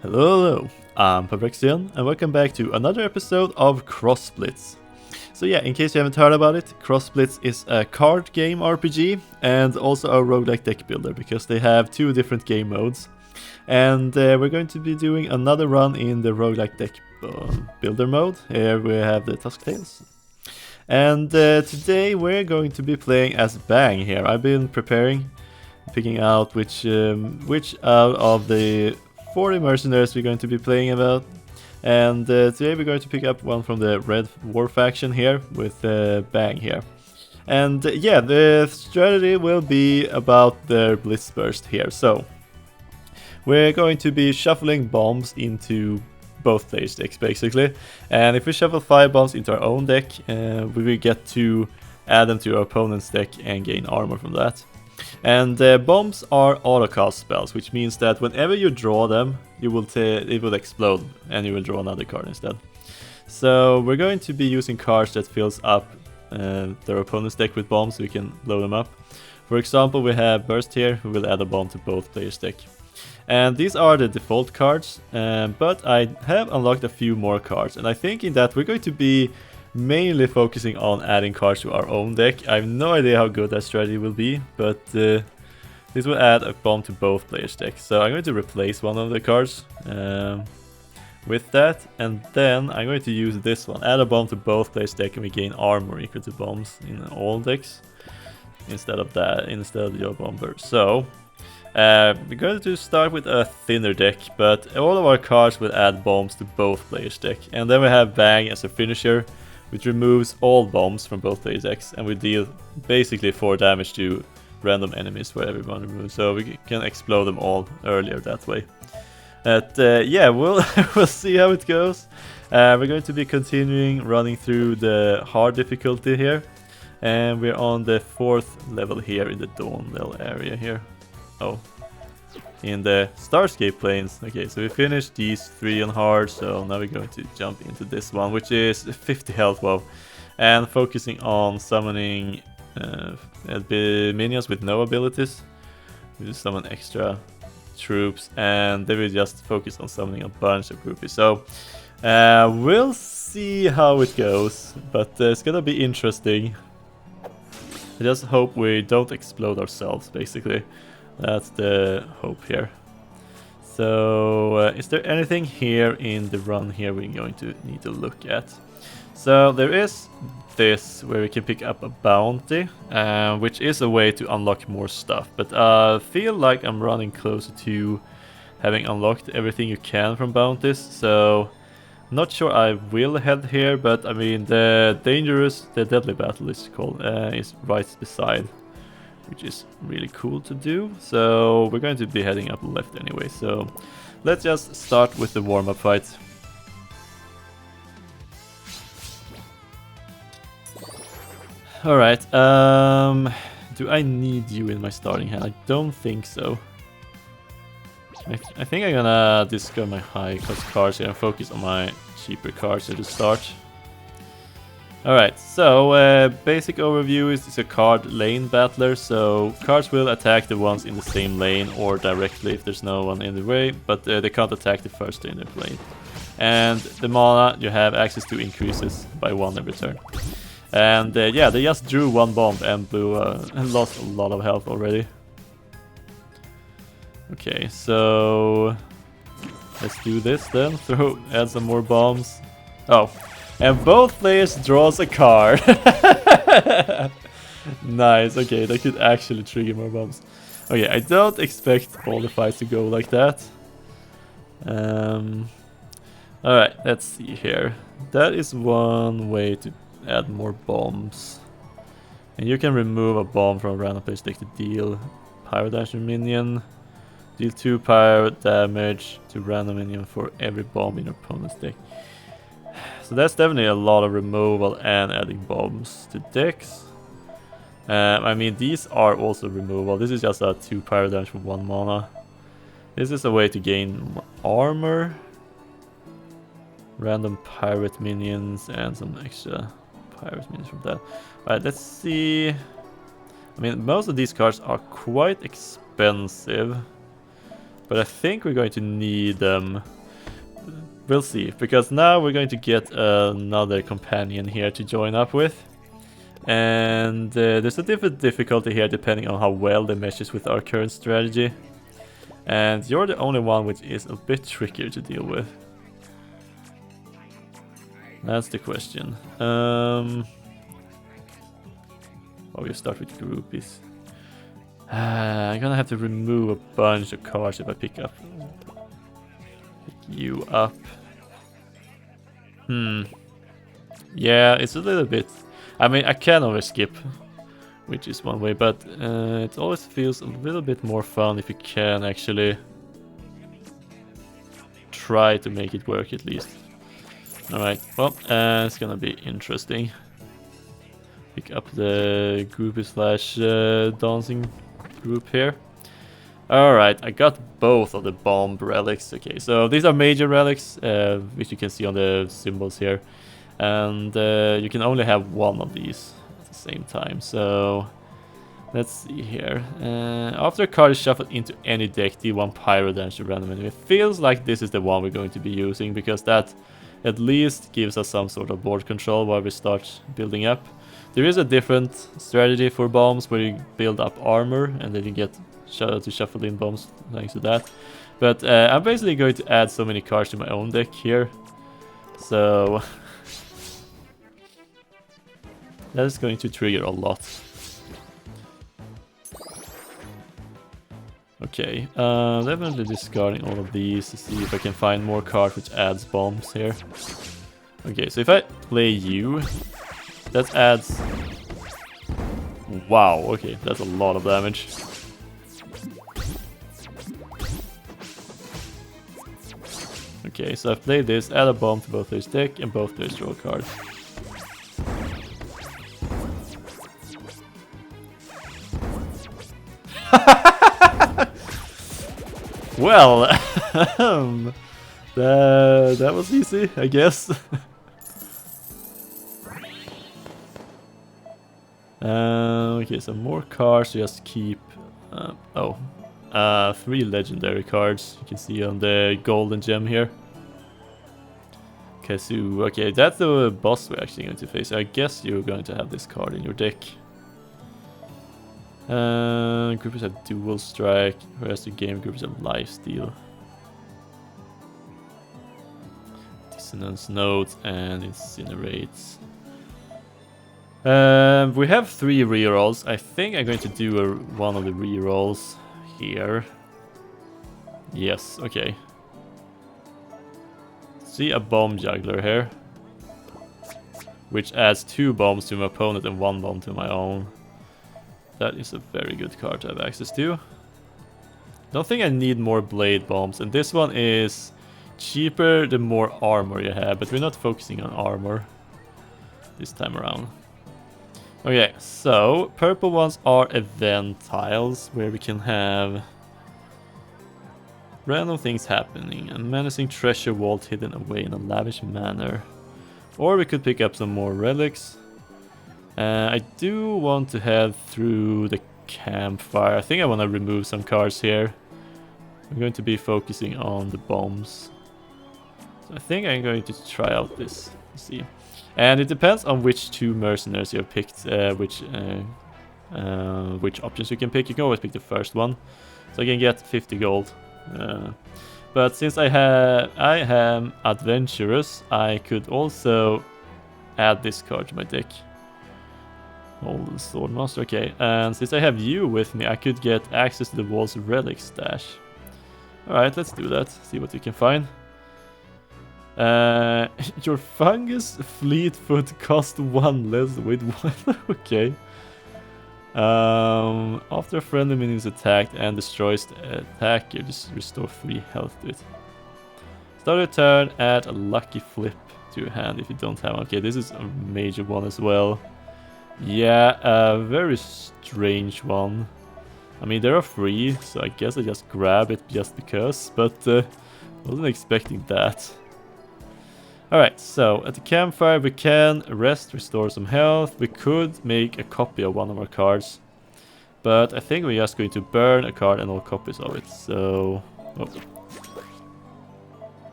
Hello, I'm Pabrixian, and welcome back to another episode of crossblitz. So yeah, in case you haven't heard about it, crossblitz is a card game RPG and also a roguelike deck builder because they have two different game modes. And we're going to be doing another run in the roguelike deck builder mode. Here we have the Tusk Tales. And today we're going to be playing as Bang here. I've been preparing, picking out which out of the 40 mercenaries we're going to be playing about. And today we're going to pick up one from the Red War faction here with Bang here. And yeah, the strategy will be about their Blitz burst here. So we're going to be shuffling bombs into both players' decks basically. And if we shuffle 5 bombs into our own deck, we will get to add them to our opponent's deck and gain armor from that. And bombs are auto-cast spells, which means that whenever you draw them, it will explode and you will draw another card instead. So we're going to be using cards that fills up their opponent's deck with bombs so we can blow them up. For example, we have Burst here, who will add a bomb to both players' deck. And these are the default cards, but I have unlocked a few more cards, and I think in that we're going to be mainly focusing on adding cards to our own deck. I have no idea how good that strategy will be, but this will add a bomb to both players' decks. So I'm going to replace one of the cards with that, and then I'm going to use this one. Add a bomb to both players' deck and we gain armor equal to bombs in all decks instead of your bomber. So we're going to start with a thinner deck, but all of our cards will add bombs to both players' deck. And then we have Bang as a finisher, which removes all bombs from both players' decks, and we deal basically 4 damage to random enemies for every one removed, so we can explode them all earlier that way. But yeah, we'll see how it goes. We're going to be continuing running through the hard difficulty here, and we're on the 4th level here in the Dawnville area here. Oh, in the Starscape plains. Okay, so we finished these 3 on hard, so now we're going to jump into this one, which is 50 health, wow, and focusing on summoning minions with no abilities. We will summon extra troops, and they will just focus on summoning a bunch of groupies. So we'll see how it goes, but it's gonna be interesting. I just hope we don't explode ourselves, basically. That's the hope here. So is there anything here in the run here we're going to need to look at? So there is this where we can pick up a bounty, which is a way to unlock more stuff. But I feel like I'm running closer to having unlocked everything you can from bounties. So not sure I will head here, but I mean the deadly battle is called, is right beside, which is really cool to do. So we're going to be heading up left anyway, so let's just start with the warm-up fight. Alright, do I need you in my starting hand? I don't think so. I think I'm gonna discard my high-cost cards here and focus on my cheaper cards here to start. Alright, so basic overview is it's a card lane battler, so cards will attack the ones in the same lane or directly if there's no one in the way, but they can't attack the first in their lane. And the mana you have access to increases by 1 every turn. And yeah, they just drew 1 bomb and blew and lost a lot of health already. Okay, so let's do this then. Add some more bombs. Oh. And both players draws a card. Nice, okay, that could actually trigger more bombs. Okay, I don't expect all the fights to go like that. Alright, let's see here. That is one way to add more bombs. And you can remove a bomb from a random player's deck to deal pyro damage to minion. Deal 2 pyro damage to random minion for every bomb in your opponent's deck. So that's definitely a lot of removal and adding bombs to decks. I mean, these are also removal. This is just a 2 pyro damage for 1 mana. This is a way to gain more armor, random pirate minions, and some extra pirate minions from that. Alright, let's see. I mean, most of these cards are quite expensive. But I think we're going to need them. We'll see, because now we're going to get another companion here to join up with. And there's a different difficulty here depending on how well it meshes with our current strategy. And you're the only one which is a bit trickier to deal with. That's the question. Oh, we start with groupies. I'm gonna have to remove a bunch of cards if I pick you up. Yeah, it's a little bit... I mean, I can always skip, which is one way, but it always feels a little bit more fun if you can actually try to make it work at least. Alright, well, it's gonna be interesting. Pick up the groupie slash dancing group here. Alright, I got both of the bomb relics. Okay, so these are major relics, which you can see on the symbols here. And you can only have one of these at the same time. So let's see here. After a card is shuffled into any deck, deal 1 pyro damage to random enemy. It feels like this is the one we're going to be using, because that at least gives us some sort of board control while we start building up. There is a different strategy for bombs where you build up armor and then you get to shuffle in bombs thanks to that. But I'm basically going to add so many cards to my own deck here. So that is going to trigger a lot. Okay, definitely discarding all of these to see if I can find more cards which adds bombs here. Okay, so if I play you, that adds... Wow, okay, that's a lot of damage. Okay, so I've played this, add a bomb to both their deck and both their draw cards. Well, that was easy, I guess. Okay, so more cards, just keep... 3 legendary cards, you can see on the golden gem here. Okay, so, okay, that's the boss we're actually going to face. I guess you're going to have this card in your deck. Groupers have dual strike, whereas the game groupers have lifesteal. Dissonance notes and incinerates. We have 3 rerolls. I think I'm going to do one of the rerolls here. Yes, okay. See a bomb juggler here, which adds 2 bombs to my opponent and 1 bomb to my own. That is a very good card to have access to. Don't think I need more blade bombs, and this one is cheaper the more armor you have, but we're not focusing on armor this time around. Okay, so purple ones are event tiles where we can have random things happening. A menacing treasure vault hidden away in a lavish manner. Or we could pick up some more relics. I do want to head through the campfire. I think I want to remove some cards here. I'm going to be focusing on the bombs. So I think I'm going to try out this. Let's see. And it depends on which 2 mercenaries you have picked, which options you can pick. You can always pick the first one. So I can get 50 gold. But since I am adventurous, I could also add this card to my deck. Old Swordmaster, okay. And since I have you with me, I could get access to the wall's relic stash. Alright, let's do that. See what we can find. Your fungus fleetfoot cost 1 less with 1. Okay. After a friendly minion is attacked and destroys the attacker, just restore 3 health to it. Start your turn, add a lucky flip to your hand if you don't have one. Okay, this is a major one as well. Yeah, a very strange one. I mean, there are 3, so I guess I just grab it just because, but wasn't expecting that. Alright, so at the campfire we can rest, restore some health. We could make a copy of one of our cards, but I think we're just going to burn a card and all copies of it. So Oh.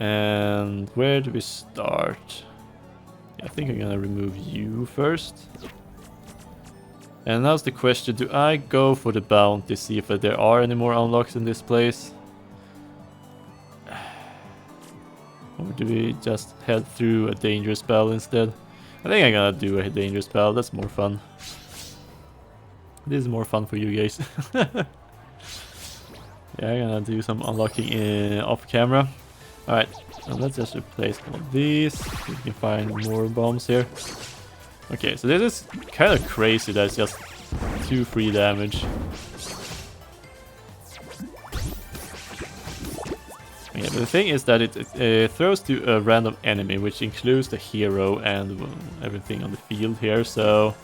And where do we start? Yeah, I think I'm gonna remove you first. And now's the question, do I go for the bounty, see if there are any more unlocks in this place? Or do we just head through a dangerous spell instead? I think I'm gonna do a dangerous spell, that's more fun. This is more fun for you guys. Yeah, I'm gonna do some unlocking off camera. Alright, so let's just replace all these. We can find more bombs here. Okay, so this is kind of crazy that it's just 2 free damage. Okay, but the thing is that it throws to a random enemy, which includes the hero and everything on the field here, so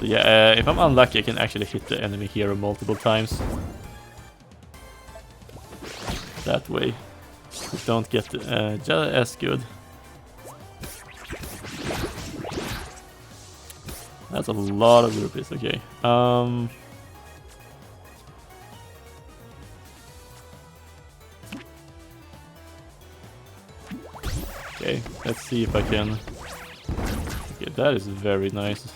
yeah, if I'm unlucky I can actually hit the enemy hero multiple times. That way we don't get just as good. That's a lot of rupees, okay. Okay, let's see if I can. Okay, that is very nice.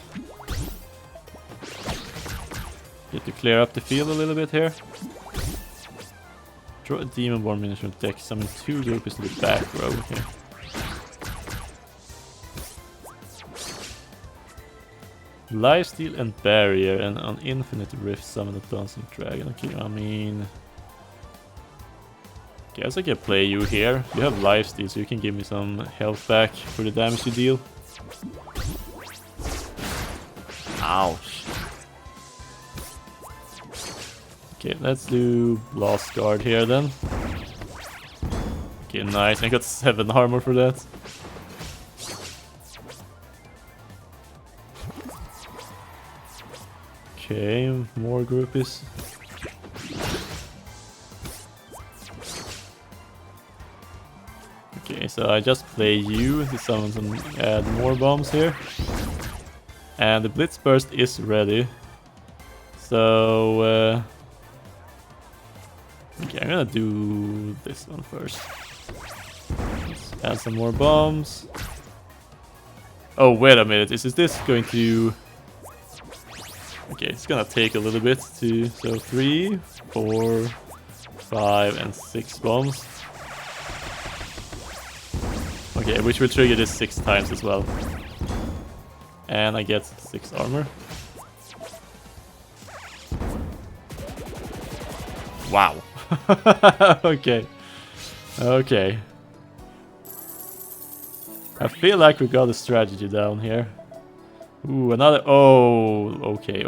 Get to clear up the field a little bit here. Draw a demon-born minion from deck, summon 2 rupees to the back row here. Lifesteal and barrier, and on infinite rift summon a dancing dragon. Okay, I mean, guess I can play you here. You have lifesteal, so you can give me some health back for the damage you deal. Ouch. Okay, let's do Blast Guard here then. Okay, nice. I got 7 armor for that. Okay, more groupies. Okay, so I just play you to summon some, add more bombs here. And the Blitz Burst is ready. So, okay, I'm gonna do this one first. Let's add some more bombs. Oh, wait a minute, is this going to... Okay, it's gonna take a little bit to... So 3, 4, 5 and 6 bombs. Okay, which will trigger this 6 times as well. And I get 6 armor. Wow. Okay. Okay. I feel like we got a strategy down here. Ooh, another... Oh, okay.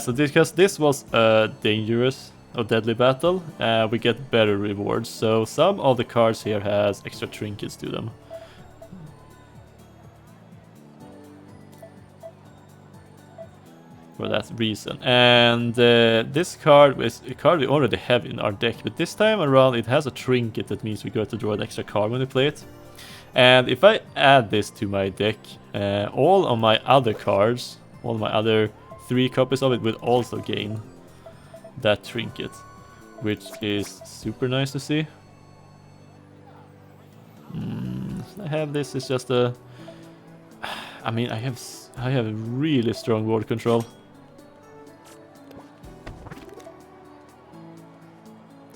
So because this was a dangerous or deadly battle, we get better rewards. So some of the cards here has extra trinkets to them. For that reason. And this card is a card we already have in our deck, but this time around it has a trinket that means we got to draw an extra card when we play it. And if I add this to my deck, all of my other cards, all my other 3 copies of it will also gain that trinket, which is super nice to see. I have this, it's just a... I mean, I have a really strong ward control.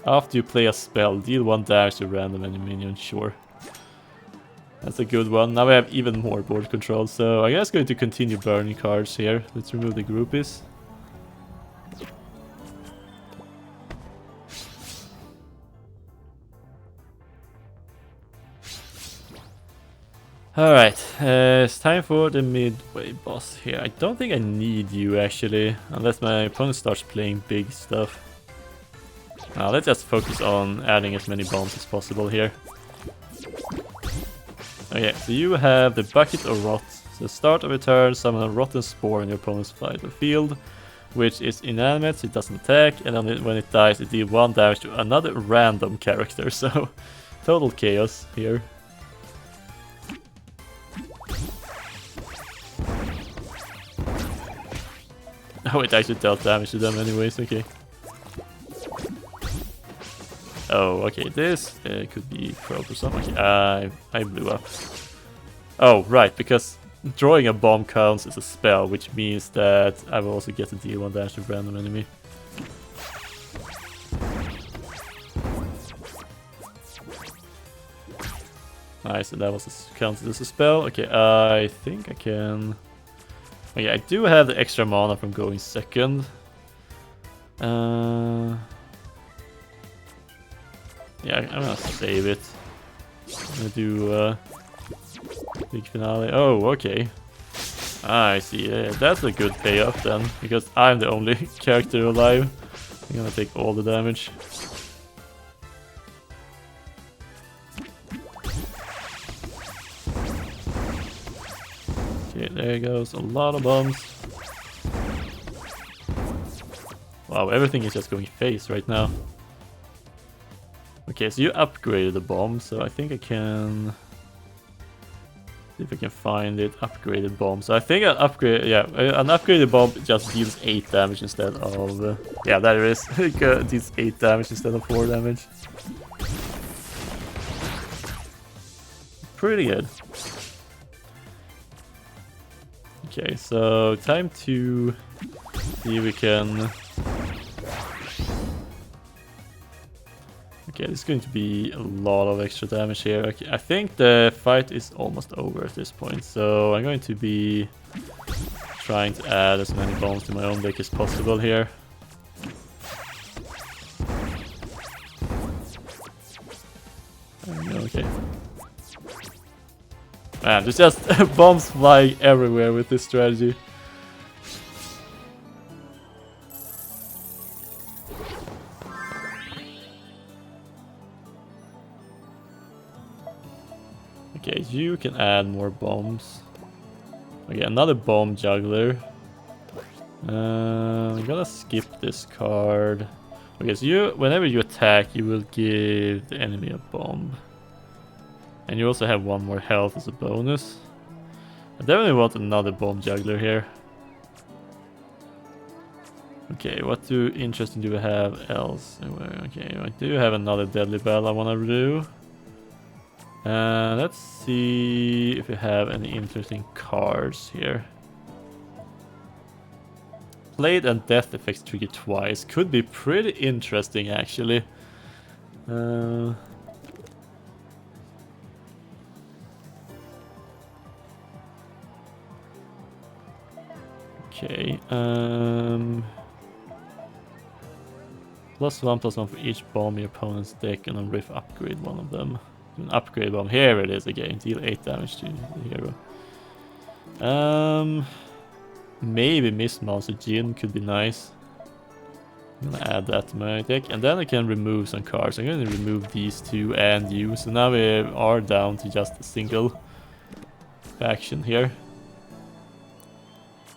After you play a spell, deal 1 damage to random enemy minion, sure. That's a good one. Now we have even more board control, so I guess going to continue burning cards here. Let's remove the groupies. Alright, it's time for the midway boss here. I don't think I need you actually, unless my opponent starts playing big stuff. Now let's just focus on adding as many bombs as possible here. Okay, so you have the Bucket of Rot. So start of a turn, summon a rotten spore on your opponent's field, which is inanimate, so it doesn't attack, and then when it dies it deals 1 damage to another random character, so total chaos here. Oh, it actually dealt damage to them anyways, okay. Oh, okay, this could be crow or something. Okay, I blew up. Oh, right, because drawing a bomb counts as a spell, which means that I will also get to deal 1 damage to a random enemy. Nice, and that was counted as a spell. Okay, I think I can... Okay, I do have the extra mana from going second. Yeah, I'm gonna save it. I'm gonna do big finale. Oh, okay. I see. Yeah, that's a good payoff then, because I'm the only character alive. I'm gonna take all the damage. Okay, there goes a lot of bombs. Wow, everything is just going face right now. Okay, so you upgraded the bomb, so I think I can... See if I can find it. Upgraded bomb. So I think an upgrade, yeah, an upgraded bomb just deals 8 damage instead of... yeah, there it is. It deals 8 damage instead of 4 damage. Pretty good. Okay, so time to see if we can... Okay, this is going to be a lot of extra damage here. Okay, I think the fight is almost over at this point, so I'm going to be trying to add as many bombs to my own deck as possible here. Okay. Man, there's just bombs flying everywhere with this strategy. Okay, you can add more bombs. Okay, another bomb juggler. I'm gonna skip this card. Okay, so whenever you attack, you will give the enemy a bomb. And you also have 1 more health as a bonus. I definitely want another bomb juggler here. Okay, what interesting do we have else? Okay, I do have another deadly bell I want to do. Let's see if we have any interesting cards here. Blade and death effects trigger twice. Could be pretty interesting actually. Okay. +1/+1 for each bomb in your opponent's deck, and on riff upgrade one of them. An upgrade bomb. Here it is again. Deal 8 damage to the hero. Maybe Mist Monster Jin could be nice. I'm gonna add that to my deck, and then I can remove some cards. I'm gonna remove these 2 and you. So now we are down to just a single faction here.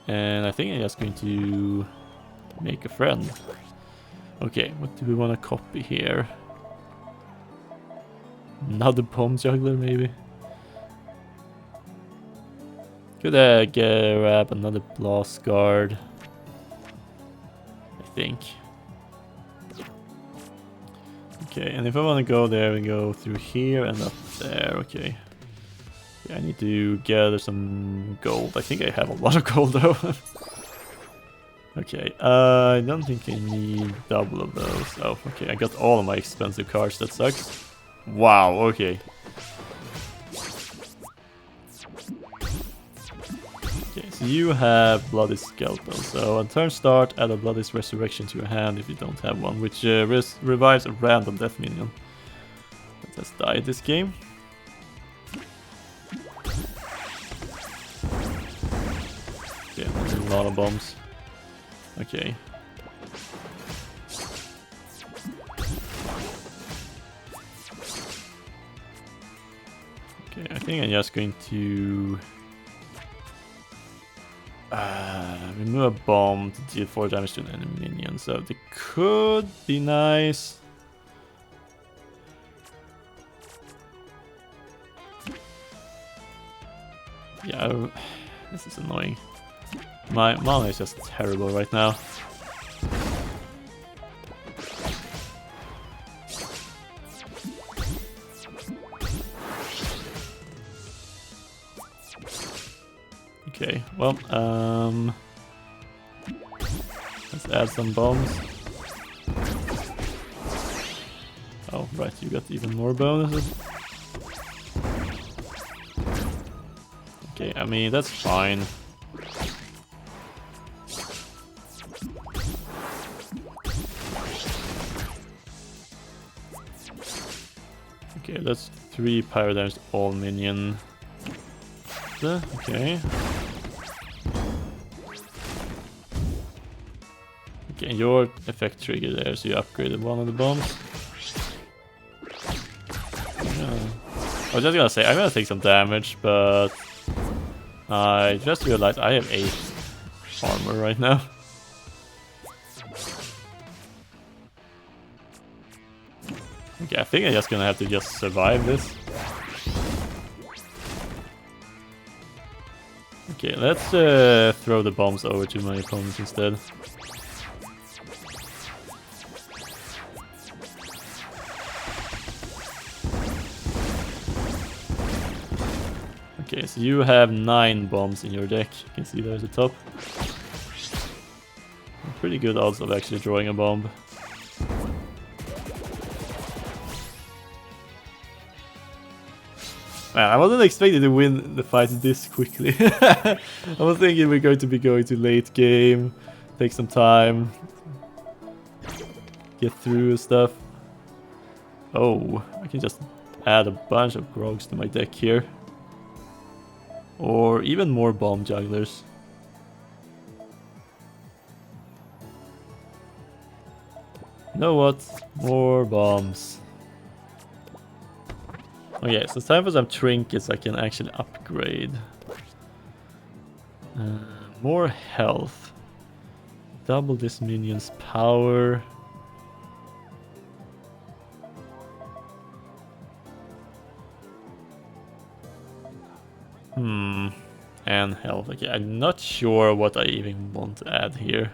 And I think I'm just going to make a friend. Okay, what do we want to copy here? Another bomb juggler, maybe? Could I grab another blast guard? I think. Okay, and if I want to go there, we go through here and up there. Okay. Yeah, I need to gather some gold. I think I have a lot of gold though. Okay, I don't think I need double of those. Oh, okay, I got all of my expensive cards. That sucks. Wow, okay. Okay, so you have Bloody Skeleton. So on turn start, add a Bloody Resurrection to your hand if you don't have one, which revives a random death minion that has died this game. Okay, that's a lot of bombs. Okay. Okay, I think I'm just going to remove a bomb to deal 4 damage to an enemy minion. So they could be nice. Yeah, this is annoying. My mana is just terrible right now. Okay, well, let's add some bombs. Oh, right, you got even more bonuses. Okay, I mean, that's fine. Okay, that's 3 pyro damage to all minion. Okay. Okay, your effect trigger there, so you upgraded one of the bombs. Yeah. I was just gonna say, I'm gonna take some damage, but I just realized I have 8 armor right now. Okay, I think I'm just gonna have to just survive this. Okay, let's throw the bombs over to my opponent instead. Okay, so you have 9 bombs in your deck. You can see there at the top. Pretty good odds of actually drawing a bomb. Man, I wasn't expecting to win the fight this quickly. I was thinking we're going to be going to late game, take some time, get through stuff. Oh, I can just add a bunch of grogs to my deck here. Or even more bomb jugglers. You know what? More bombs. Okay, so it's time for some trinkets I can actually upgrade. More health. Double this minion's power. And health. Okay, I'm not sure what I even want to add here.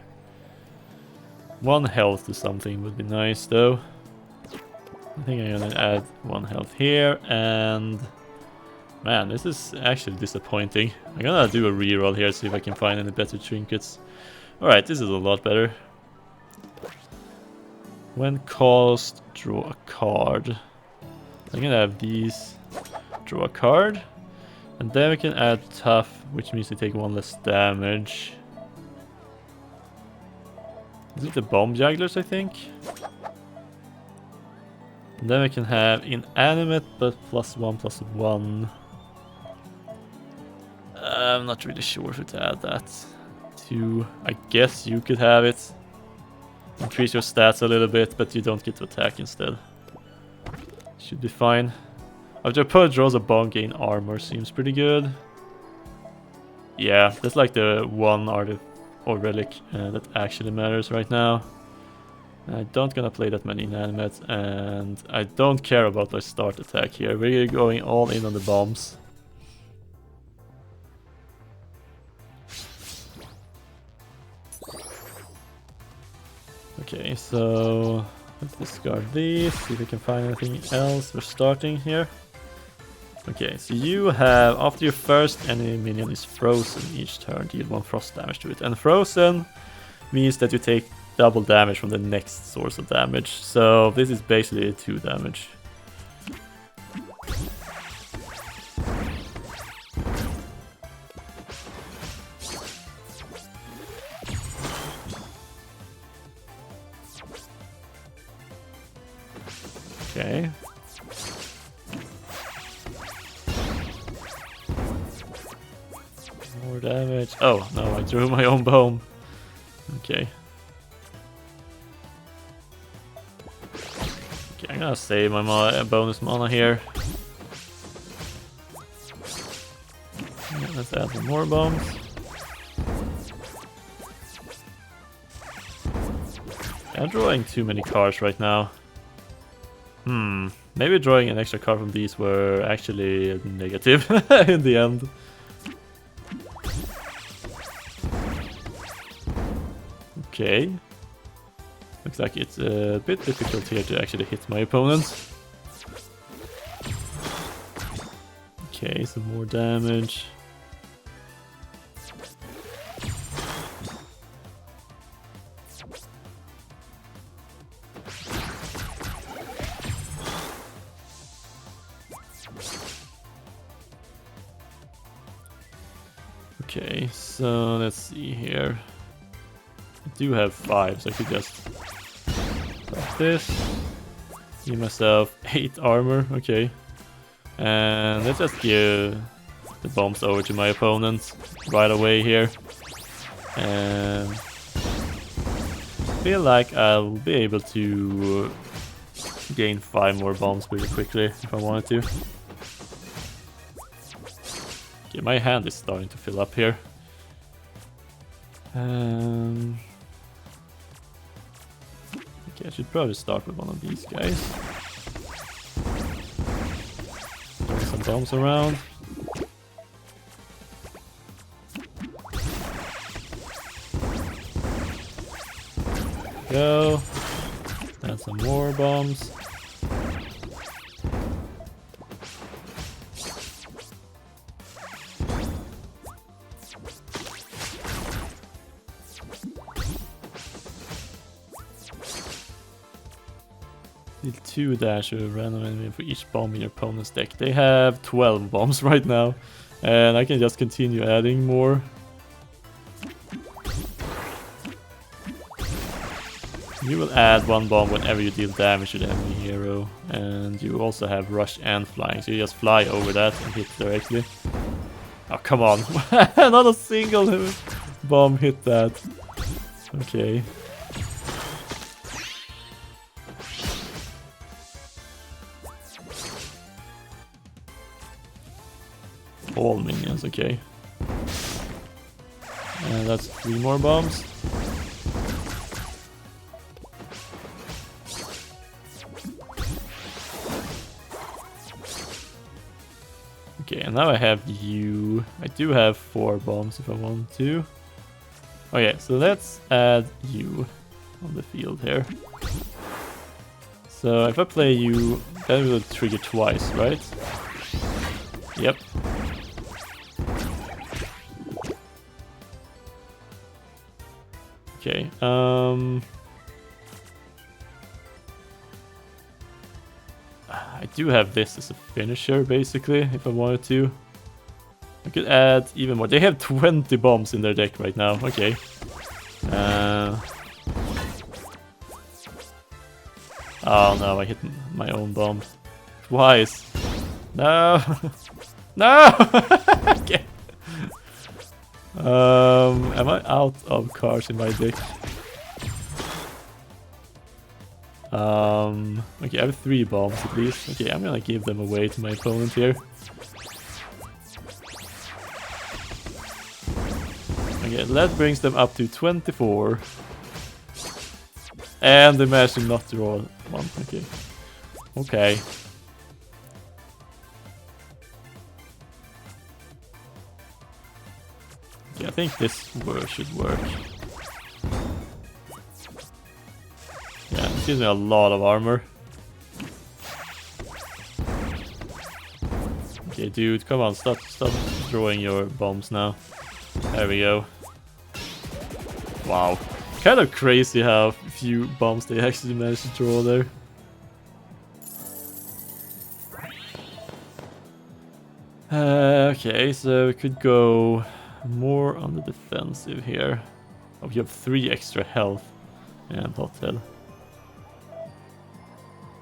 1 health to something would be nice though. I think I'm gonna add 1 health here, and man, this is actually disappointing. I'm gonna do a reroll here, see if I can find any better trinkets. Alright, this is a lot better. When cast, draw a card. I'm gonna have these, draw a card, and then we can add tough, which means they take 1 less damage. Is it the bomb jugglers, I think? And then we can have inanimate, but +1/+1. I'm not really sure if to add that. 2, I guess you could have it. Increase your stats a little bit, but you don't get to attack instead. Should be fine. After opponent draws a bomb, gain armor, seems pretty good. Yeah, that's like the one artifact or relic that actually matters right now. I don't gonna play that many inanimate, and I don't care about my start attack here. We're going all in on the bombs. Okay, so let's discard these, see if we can find anything else. We're starting here. Okay, so you have, after your first enemy minion is frozen each turn, deal 1 frost damage to it. And frozen means that you take double damage from the next source of damage. So this is basically 2 damage. Okay. More damage. Oh, no, I drew my own bomb. Okay. Okay, I'm gonna save my bonus mana here. Yeah, let's add some more bombs. I'm drawing too many cards right now. Maybe drawing an extra card from these were actually negative in the end. Okay. Looks like it's a bit difficult here to actually hit my opponents. Okay, some more damage. Okay, so let's see here. I do have 5, so I could just like this. Give myself 8 armor, okay. And let's just give the bombs over to my opponent right away here. And I feel like I'll be able to gain 5 more bombs pretty quickly if I wanted to. Okay, my hand is starting to fill up here. Okay, I should probably start with one of these guys. Throw some bombs around. Go. And some more bombs. Deal 2 dash to a random enemy for each bomb in your opponent's deck. They have 12 bombs right now, and I can just continue adding more. You will add 1 bomb whenever you deal damage to the enemy hero, and you also have rush and flying, so you just fly over that and hit directly. Oh, come on. Not a single bomb hit that. Okay. All minions, okay. And that's 3 more bombs. Okay, and now I have you. I do have 4 bombs if I want to. Okay, so let's add you on the field here. So if I play you, that will trigger twice, right? Yep. Okay, I do have this as a finisher, basically, if I wanted to. I could add even more. They have 20 bombs in their deck right now. Okay. Oh no, I hit my own bomb twice. No. No. Okay. Am I out of cards in my deck? Okay, I have 3 bombs at least. Okay, I'm gonna give them away to my opponent here. Okay, that brings them up to 24. And they managed to not draw 1. Okay. Okay. Okay, I think this should work. Yeah, it gives me a lot of armor. Okay, dude, come on, stop drawing your bombs now. There we go. Wow. Kind of crazy how few bombs they actually managed to draw there. Okay, so we could go more on the defensive here. Oh, you have 3 extra health. And hotel.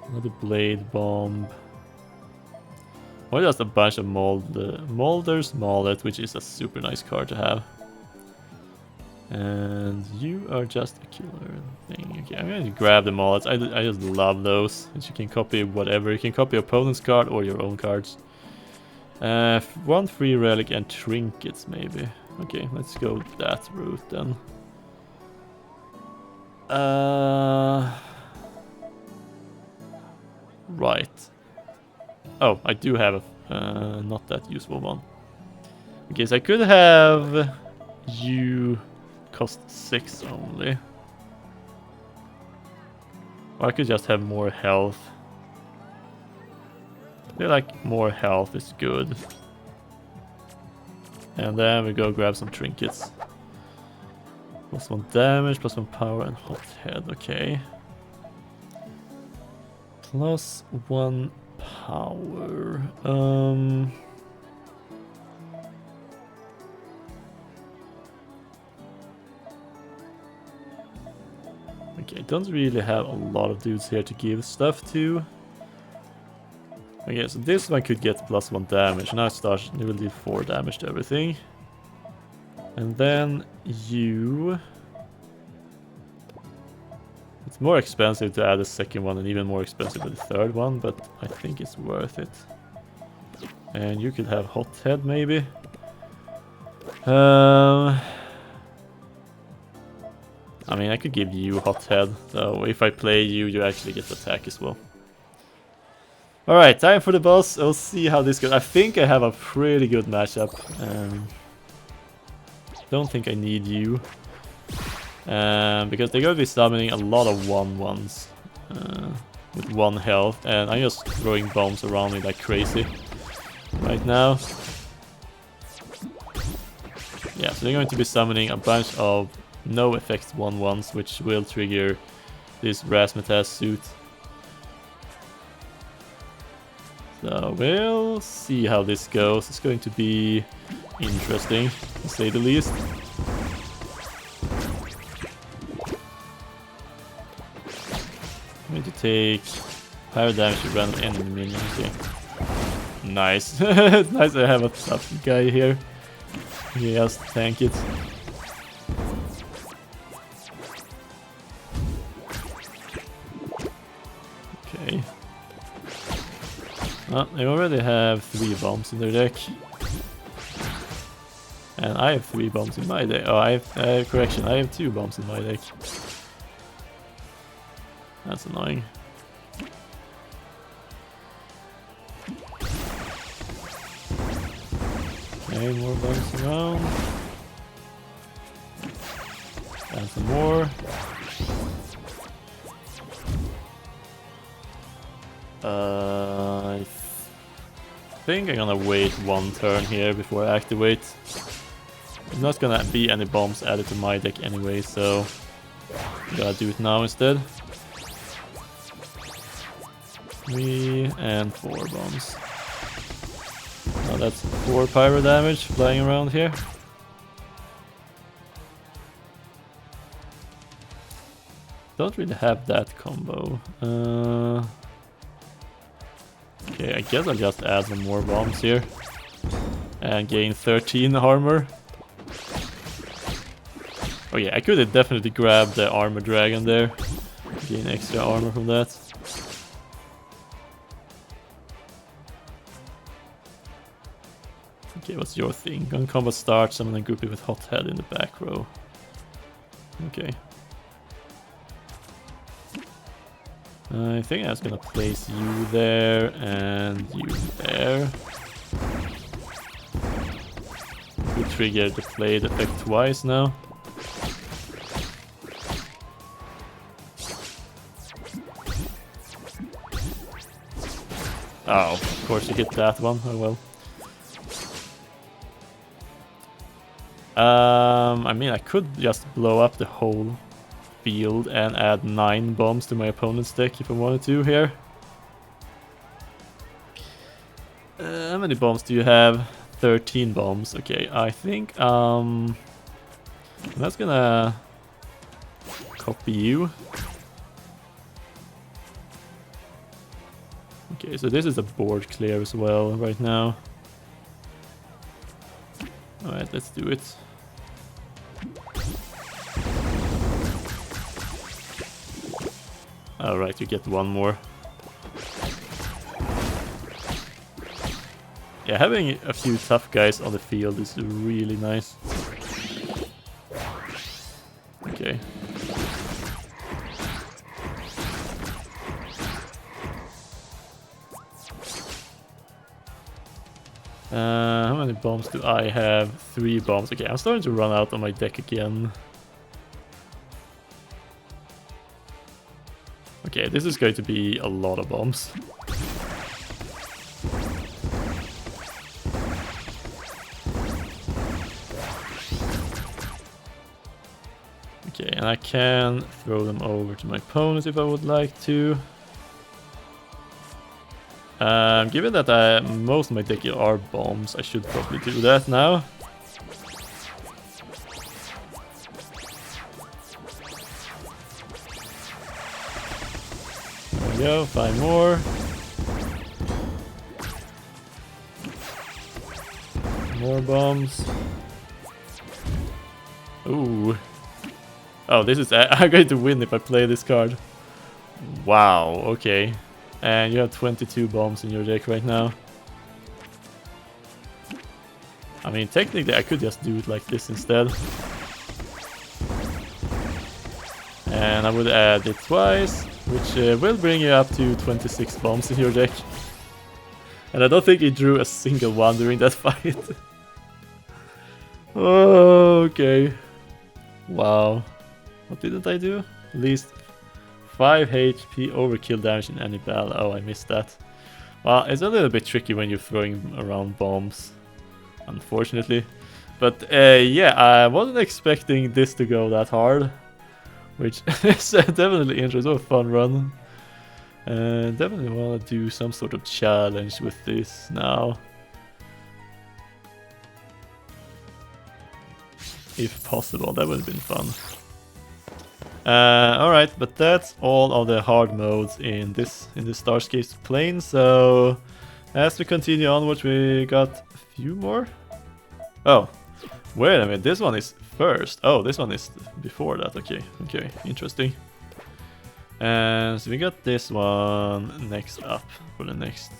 Another blade bomb. Or just a bunch of Molder's Mallet, which is a super nice card to have. And you are just a killer thing. Okay, I'm going to grab the Mallets. I just love those. And you can copy whatever. You can copy opponent's card or your own cards. 1 free relic and trinkets maybe. Okay, let's go that route then. Right. Oh, I do have a not that useful one. Okay, so I could have you cost 6 only. Or I could just have more health. I feel like more health is good. And then we go grab some trinkets. +1 damage, +1 power, and hot head. Okay. +1 power. Okay, don't really have a lot of dudes here to give stuff to. Okay, so this one could get +1 damage. Now it will deal 4 damage to everything. And then you... It's more expensive to add a second one and even more expensive with the third one, but I think it's worth it. And you could have Hot Head maybe. I mean, I could give you Hot Head, so if I play you, you actually get attack as well. Alright, time for the boss. We'll see how this goes. I think I have a pretty good matchup. Don't think I need you. Because they're going to be summoning a lot of 1/1s with 1 health, and I'm just throwing bombs around me like crazy right now. Yeah, so they're going to be summoning a bunch of no effects 1/1s, which will trigger this Razzmatazz suit. So we'll see how this goes. It's going to be interesting, to say the least. I'm going to take power damage to random enemy minions here. Nice. It's nice to have a tough guy here. He has to tank it. Okay. Well, they already have 3 bombs in their deck. And I have 3 bombs in my deck. Oh, I have, correction, I have 2 bombs in my deck. That's annoying. Okay, more bombs around. And some more. I think I'm gonna wait 1 turn here before I activate. There's not gonna be any bombs added to my deck anyway, so I gotta do it now instead. 3 and 4 bombs. Now that's 4 pyro damage flying around here. Don't really have that combo. Okay, I guess I'll just add some more bombs here. And gain 13 armor. Oh yeah, I could have definitely grabbed the armor dragon there. Gain extra armor from that. Okay, what's your thing? Gun combat starts, I'm gonna group it with Hot Head in the back row. Okay. I think I was gonna place you there and you there. We trigger the blade effect twice now. Oh, of course you hit that one. Oh well. I mean, I could just blow up the whole field and add 9 bombs to my opponent's deck if I wanted to here. How many bombs do you have? 13 bombs. Okay, I think I'm just gonna copy you. Okay, so this is a board clear as well right now. Alright, let's do it. Alright, you get 1 more. Yeah, having a few tough guys on the field is really nice. Okay. How many bombs do I have? 3 bombs. Okay, I'm starting to run out on my deck again. Okay, this is going to be a lot of bombs. Okay, and I can throw them over to my opponent if I would like to. Given that most of my deck are bombs, I should probably do that now. go, 5 more. More bombs. Ooh. Oh, this is... I'm going to win if I play this card. Wow, okay. And you have 22 bombs in your deck right now. I mean, technically I could just do it like this instead. And I would add it twice, which will bring you up to 26 bombs in your deck. And I don't think he drew a single one during that fight. Okay. Wow. What didn't I do? At least 5 HP overkill damage in any battle. Oh, I missed that. Well, it's a little bit tricky when you're throwing around bombs, unfortunately. But yeah, I wasn't expecting this to go that hard, which is definitely interesting. What a fun run. Definitely want to do some sort of challenge with this now, if possible. That would have been fun. Alright, but that's all of the hard modes in this Starscape plane. So as we continue onwards, we got a few more. Oh, wait a minute, this one is first. Oh, this one is before that. Okay, okay, interesting. So we got this one next up for the next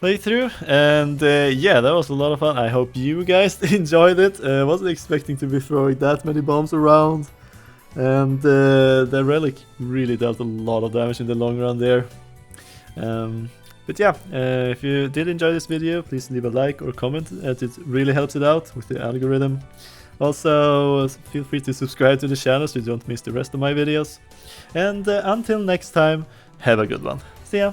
playthrough. And yeah, that was a lot of fun. I hope you guys enjoyed it. Wasn't expecting to be throwing that many bombs around. And the relic really dealt a lot of damage in the long run there. But yeah, if you did enjoy this video, please leave a like or comment, as it really helps it out with the algorithm. Also, feel free to subscribe to the channel so you don't miss the rest of my videos. And until next time, have a good one. See ya!